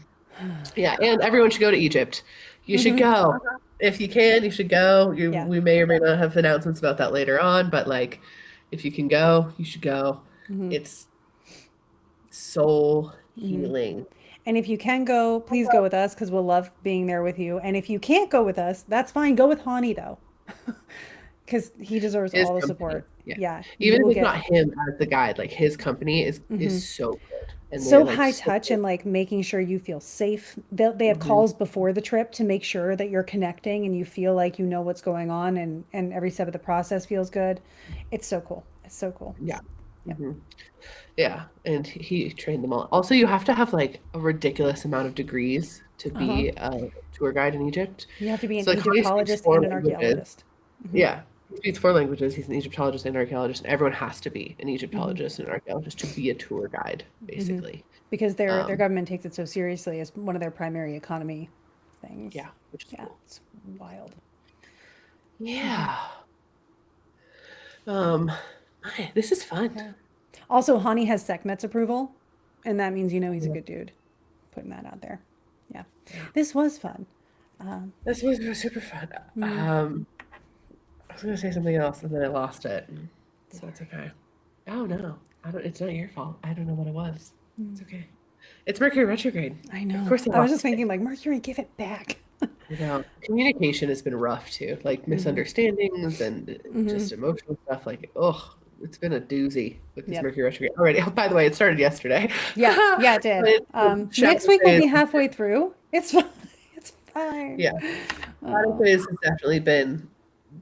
Yeah, and everyone should go to Egypt. You should Hmm. go. If you can, you should go. Yeah. We may or may not have announcements about that later on, but like if you can go, you should go. Hmm. It's soul Hmm. healing. And if you can go, please go with us because we'll love being there with you. And if you can't go with us, that's fine. Go with Hani though, because he deserves His all the company. support. Yeah. Yeah, you Even if will it's get. not him as the guide, like his company is Hmm. so good. And they're So like high so touch and like making sure you feel safe. They have mhm. calls before the trip to make sure that you're connecting and you feel like you know what's going on and every step of the process feels good. It's so cool. It's so cool. Yeah. Yeah. Mhm. Yeah, and he trained them all. Also, you have to have like a ridiculous amount of degrees to Uh-huh. be a tour guide in Egypt. You have to be an So like Hani speaks Egyptologist four and an languages. archaeologist. Hmm. Yeah, he speaks four languages. He's an Egyptologist and archaeologist, and everyone has to be an Hmm. Egyptologist and archaeologist to be a tour guide, Hmm. basically. Because their Um, government takes it so seriously as one of their primary economy things. yeah, which is Yeah, cool. it's wild. Yeah. Yeah. Um, this is fun. Yeah. Also, Hani has Sekhmet's approval. And that means he's a good dude. Putting that out there. Yeah. This was fun. This was super fun. I was gonna say something else and then I lost it. So it's okay. Oh no. It's not your fault. I don't know what it was. It's okay. It's Mercury retrograde. I know. Of course I was just thinking like, Mercury, give it back. Communication has been rough too, like misunderstandings and just emotional stuff. Like, it's been a doozy with this Mercury retrograde already. Oh, by the way, it started yesterday. Yeah, it did. Next week we'll be halfway through. It's fine. It's fine. Yeah. Shadow phase has definitely been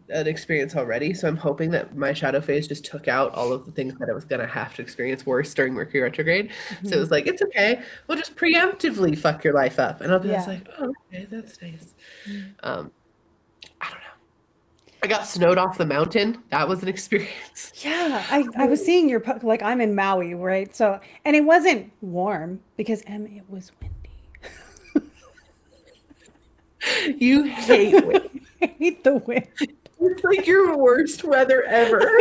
an experience already. So I'm hoping that my shadow phase just took out all of the things that I was going to have to experience worse during Mercury retrograde. So it was like, it's okay. We'll just preemptively fuck your life up. And I'll be just like, oh, okay, that's nice. I don't know. I got snowed off the mountain. That was an experience. Yeah, I was seeing your like I'm in Maui, right? So and it wasn't warm because it was windy. You hate wind. I hate the wind. It's like your worst weather ever.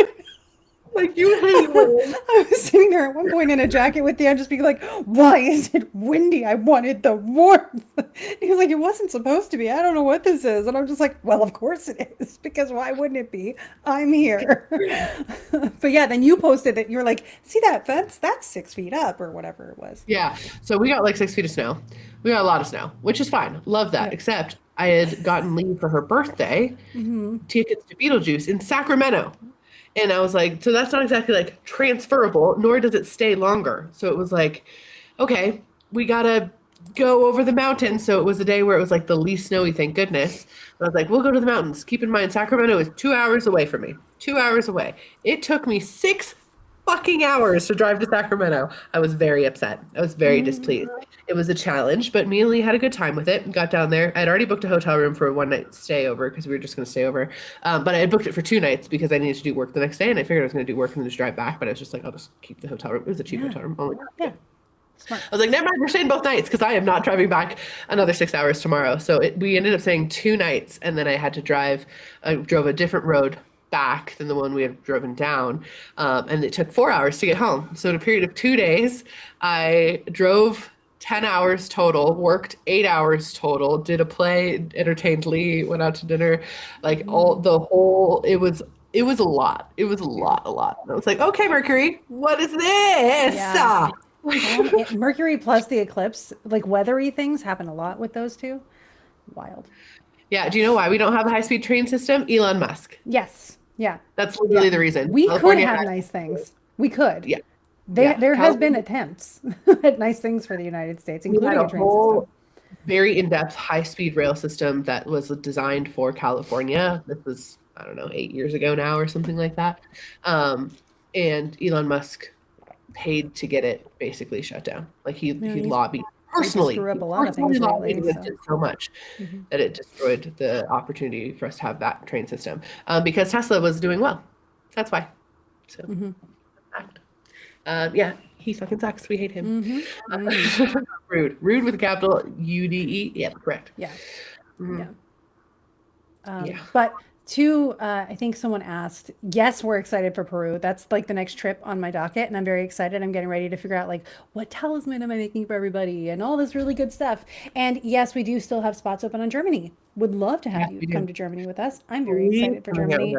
Like you hate wind. I was sitting there at one point in a jacket with Dad just being like, why is it windy? I wanted the warmth. He was like, it wasn't supposed to be. I don't know what this is. And I'm just like, well, of course it is, because why wouldn't it be? I'm here. But yeah, then you posted that you're like, see that fence? That's 6 feet up or whatever it was. Yeah. So we got like 6 feet of snow. We got a lot of snow, which is fine. Love that. Yeah. Except I had gotten leave for her birthday, tickets to Beetlejuice in Sacramento. And I was like, so that's not exactly like transferable, nor does it stay longer. So it was like, okay, we got to go over the mountains. So it was a day where it was like the least snowy, thank goodness. And I was like, we'll go to the mountains. Keep in mind, Sacramento is 2 hours away from me. 2 hours away. It took me 6 fucking hours to drive to Sacramento. I was very upset. I was very displeased. It was a challenge, but me and Lee had a good time with it and got down there. I'd already booked a hotel room for a 1-night stay over because we were just going to stay over. But I had booked it for 2 nights because I needed to do work the next day. And I figured I was going to do work and then just drive back. But I was just like, I'll just keep the hotel room. It was a cheap hotel room. Oh my God. Yeah. Smart. I was like, never mind, we're staying both nights because I am not driving back another 6 hours tomorrow. So we ended up staying 2 nights and then I had to I drove a different road back than the one we had driven down. And it took 4 hours to get home. So in a period of 2 days, I drove 10 hours total, worked 8 hours total, did a play, entertained Lee, went out to dinner, like it was a lot. It was a lot. And I was like, okay, Mercury, what is this? Yeah. Mercury plus the eclipse, like weathery things happen a lot with those two. Wild. Yeah. Do you know why we don't have a high-speed train system? Elon Musk. Yes. Yeah. That's literally the reason. We California could have nice things. We could. Yeah. There has been attempts at nice things for the United States, including a train system. Very in-depth high-speed rail system that was designed for California. This was, I don't know, 8 years ago now or something like that. And Elon Musk paid to get it basically shut down. Like he lobbied personally. He screwed up a lot of things lately, so much that it destroyed the opportunity for us to have that train system because Tesla was doing well. That's why. So, fact. Yeah, he fucking sucks. We hate him. Rude with a capital UDE. Yeah, correct. Yeah. But I think someone asked, yes, we're excited for Peru. That's like the next trip on my docket. And I'm very excited. I'm getting ready to figure out like, what talisman am I making for everybody and all this really good stuff. And yes, we do still have spots open on Germany. Would love to have you come to Germany with us. I'm very excited for Germany.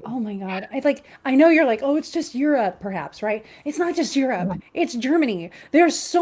Oh my God. I know you're like, oh, it's just Europe, perhaps, right? It's not just Europe. It's Germany. There's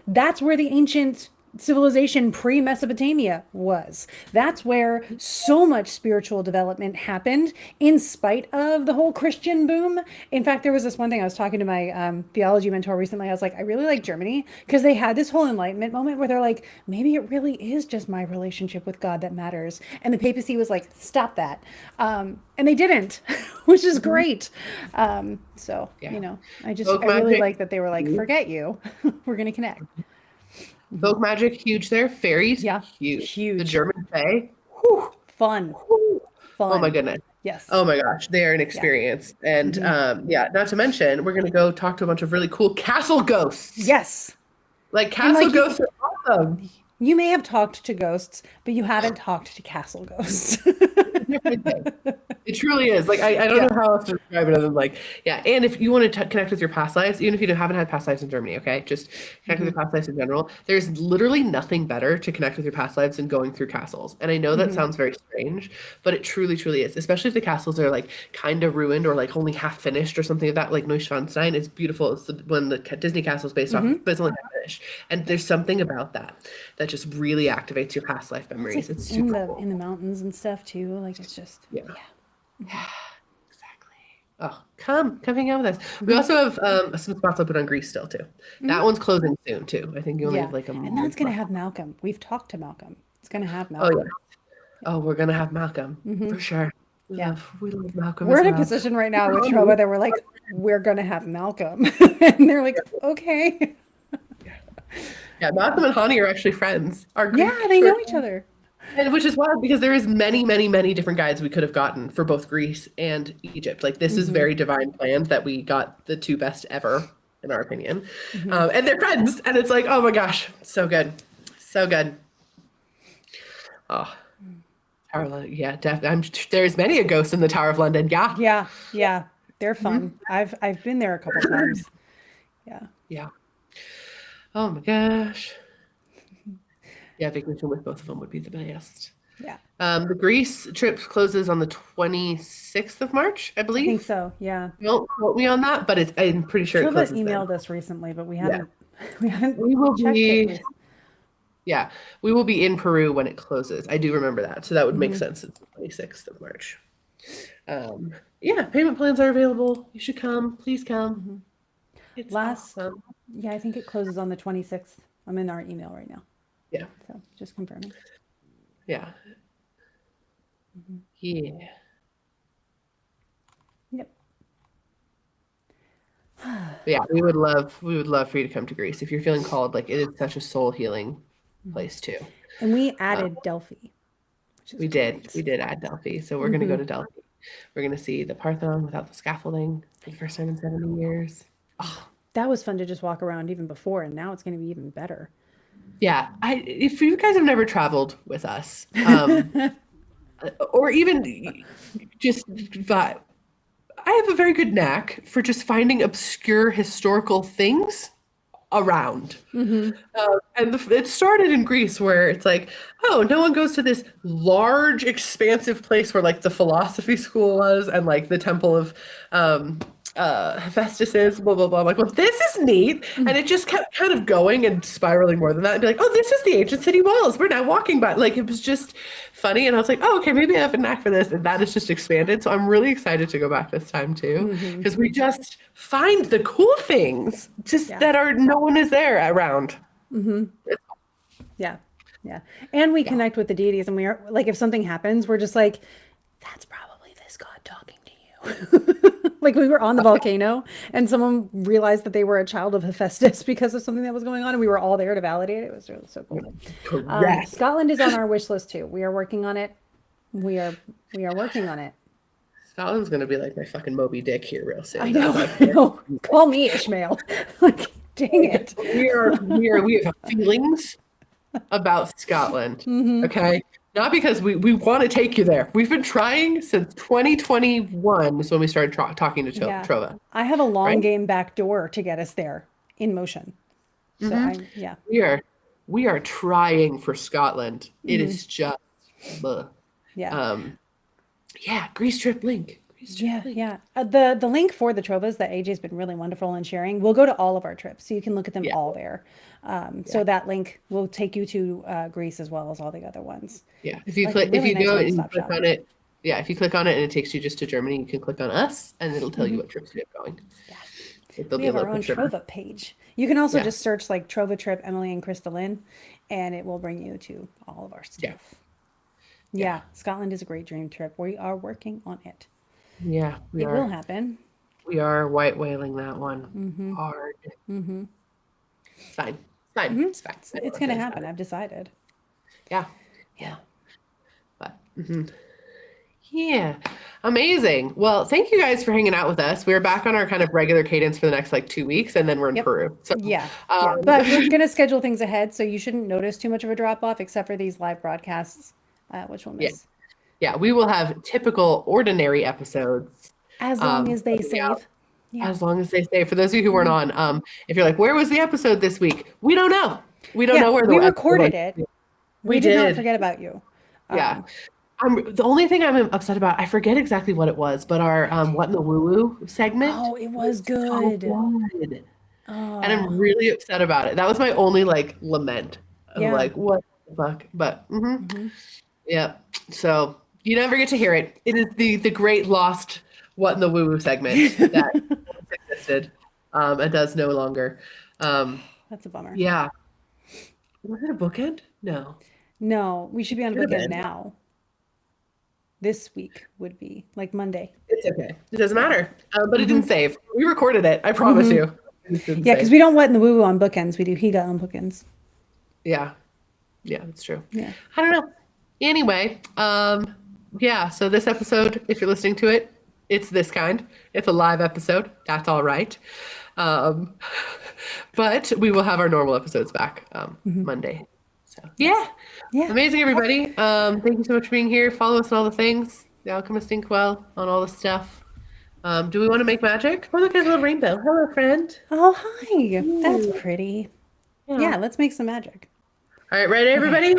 that's where the ancient civilization pre-Mesopotamia was. That's where so much spiritual development happened in spite of the whole Christian boom. In fact, there was this one thing I was talking to my theology mentor recently. I was like, I really like Germany because they had this whole enlightenment moment where they're like, maybe it really is just my relationship with God that matters. And the papacy was like, stop that. And they didn't, which is great. I really like that they were like, forget you. We're going to connect. Folk magic, huge there. Fairies, huge. The German Fae, fun. Oh my goodness. Yes. Oh my gosh, they are an experience. And not to mention, we're going to go talk to a bunch of really cool castle ghosts. Yes. Like castle ghosts are awesome. You may have talked to ghosts, but you haven't talked to castle ghosts. different thing. It truly is. Like, I don't Yeah. know how else to describe it other than like, yeah. And if you want to connect with your past lives, even if you haven't had past lives in Germany, okay, just connect with your past lives in general. There's literally nothing better to connect with your past lives than going through castles. And I know that sounds very strange, but it truly, truly is. Especially if the castles are like kind of ruined or like only half finished or something like that. Like Neuschwanstein is beautiful. It's the one the Disney castle is based off of, but it's only half finished. And there's something about that just really activates your past life It's memories. like It's in super the cool. mountains and stuff too. Like it's just Yeah. yeah. Exactly. Oh, come hang out with us. We Hmm. also have some spots open on Greece still too. That one's closing soon too. I think you only Yeah. have like a And that's month gonna left. have Malcolm. We've talked to Malcolm. It's gonna have Oh yeah. Malcolm. Oh, we're gonna have Malcolm Hmm. for sure. Yeah. We love Malcolm We're as in a well. position right now with Trova that we're like, we're gonna have Malcolm. And they're like, okay. Yeah, Malcolm and Hani are actually friends. Our Yeah, Greek they tour, know each other. and which is wild because there is many, many, many different guides we could have gotten for both Greece and Egypt. Like this is very divine planned that we got the two best ever, in our opinion. And they're friends, and it's like, oh my gosh, so good, so good. Oh, Tower of London, yeah, there's many a ghost in the Tower of London. Yeah, Yeah, yeah. They're Mhm. fun. I've been there a couple times. Yeah. Yeah. Oh my gosh. Yeah, vacation with both of them would be the best. Yeah. The Greece trip closes on the 26th of March, I I think believe. so. Yeah. Don't quote me on that, but I'm pretty sure it Trova closes then. emailed us recently, but we Yeah. haven't we haven't We will checked it be, with. yeah, we will be in Peru when it closes. I do remember that. So that would make Mhm. sense. It's the 26th of March. Um, yeah, payment plans are available. You should come. Please come. It's Last, awesome. yeah, I think it closes on the 26th. I'm in our email right now. Yeah. So just confirming. Yeah. Yeah. Yep. But yeah, we would love for you to come to Greece if you're feeling called. Like it is such a soul healing place too. And we Um, added Delphi, which is we great. did add Delphi, so we're gonna go to Delphi. We're gonna see the Parthenon without the scaffolding for the first time in 70 years. Oh, That was fun to just walk around even before, and now it's going to be even better. yeah. If you guys have never traveled with us, or even just vibe, I have a very good knack for just finding obscure historical things around. And it started in Greece where it's like, oh, no one goes to this large, expansive place where like the philosophy school was and like the temple of Hephaestus is, blah, blah, blah. I'm like, well, this is neat. And it just kept kind of going and spiraling more than that and be like, oh, this is the ancient city walls. We're now walking by. Like, it was just funny. And I was like, oh, okay, maybe I have a knack for this. And that has just expanded. So I'm really excited to go back this time too, because we just find the cool things just Yeah. that are no one is there around. Yeah. Yeah. And we Yeah. connect with the deities, and we are like, if something happens, we're just like, that's probably this God talking to you. Like we were on the volcano and someone realized that they were a child of Hephaestus because of something that was going on, and we were all there to validate it. It was really so cool. Correct. Scotland is on our wish list too. We are working on it. We are working on it. Scotland's gonna be like my fucking Moby Dick here real soon. I know. I know. Call me Ishmael. Like, dang it. We have feelings about Scotland. Okay. Not because we want to take you there. We've been trying since 2021 is when we started talking to Yeah. Trova, I have a long right? game back door to get us there in motion. So yeah. We are trying for Scotland. It is just Yeah. yeah, Greece trip link. Yeah, yeah. The link for the Trovas that AJ's been really wonderful in sharing will go to all of our trips, so you can look at them Yeah. all there. So that link will take you to Greece as well as all the other ones. Yeah. If It's you like a click if really you nice go and you one-stop click shop. on it, yeah, if you click on it and it takes you just to Germany, you can click on us and it'll tell you what trips we have going. Yeah. There'll We be a have our little own picture. Trova page. You can also Yeah. just search like Trova trip Emily and Crystalline, and it will bring you to all of our Yeah. stuff. Yeah, Scotland is a great dream trip. We are working on it. Yeah, we It will are. happen. We are white whaling that one hard. It's fine. It's fine. It's fine. I It's know going to it's happen. fine. I've decided. Yeah. Yeah. But yeah, amazing. Well, thank you guys for hanging out with us. We're back on our kind of regular cadence for the next like 2 weeks, and then we're in Yep. Peru. So Yeah, yeah. But we're going to schedule things ahead, so you shouldn't notice too much of a drop off, except for these live broadcasts, which we'll Yeah. miss. Yeah, we will have typical ordinary episodes. As long as they Coming out save. Yeah. as long as they stay. For those of you who weren't on, if you're like, where was the episode this week? We don't know. We don't know where the we episode was. recorded it. We did not forget about you. Yeah. The only thing I'm upset about, I forget exactly what it was, but our What in the Woo Woo segment. Oh, it was so good. good. Oh. And I'm really upset about it. That was my only like lament. Yeah. Like, what the fuck? But yeah. So you never get to hear it. It is the great lost What in the Woo Woo segment that once existed and does no longer. That's a bummer. Yeah. Was it a bookend? No. No, we should be on a Could have bookend been. now. This week would be like Monday. It's okay. It doesn't matter. But it didn't save. We recorded it. I promise you. It didn't Yeah, because save. we don't What in the Woo Woo on bookends. We do Higa on bookends. Yeah. Yeah, that's true. Yeah. I don't know. Anyway, yeah, so this episode, if you're listening to it, it's this kind. It's a live episode. That's all right. But we will have our normal episodes back Monday. So yeah. Amazing, everybody. Thank you so much for being here. Follow us on all the things. The Alchemist Inkwell on all the stuff. Do we want to make magic? Oh, look at a little rainbow. Hello, friend. Oh, hi. That's pretty. Yeah, let's make some magic. All right, ready, everybody?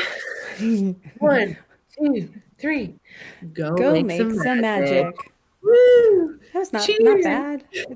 1, 2, 3. Go Go make some magic. Woo! That was not Cheers. bad. It's